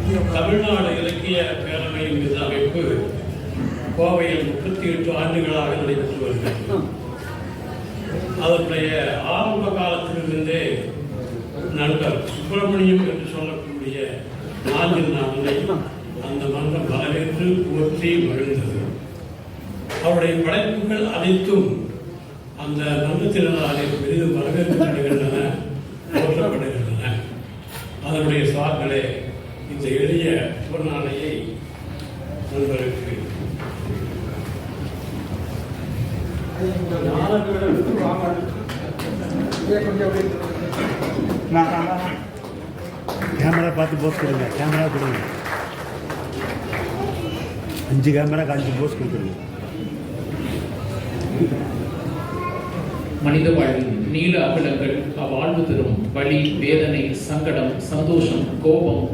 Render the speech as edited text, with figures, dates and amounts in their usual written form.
தமிழ்நாடு இலக்கிய பேரவையின் மீது அமைப்பு கோவையில் 38 ஆண்டுகளாக நடைபெற்று வருகிறது. அதனுடைய ஆரம்ப காலத்திலிருந்தே நண்பர் சுப்பிரமணியம் என்று சொல்லக்கூடிய நாஞ்சில் அந்த மன்றம் வரவேற்று போற்றி மகிழ்ந்தது. அவருடைய படைப்புகள் அனைத்தும் அந்த மன்றத்தினராலே பெரிதும் வரவேற்கப்படுகின்றன, போற்றப்படுகின்றன. அதனுடைய சார்பிலே இந்த எளிய பொன்னாளையை நண்பருக்கு கேமரா பார்த்து போஸ் கொடுங்க. கேமரா கொடுங்க. 5 கேமரா 5 போஸ் கொடுத்துருங்க. மனித வாழ்வின் நீள அகலங்கள் அவ்வாழ்வு தரும் வலி, வேதனை, சங்கடம், சந்தோஷம், கோபம்,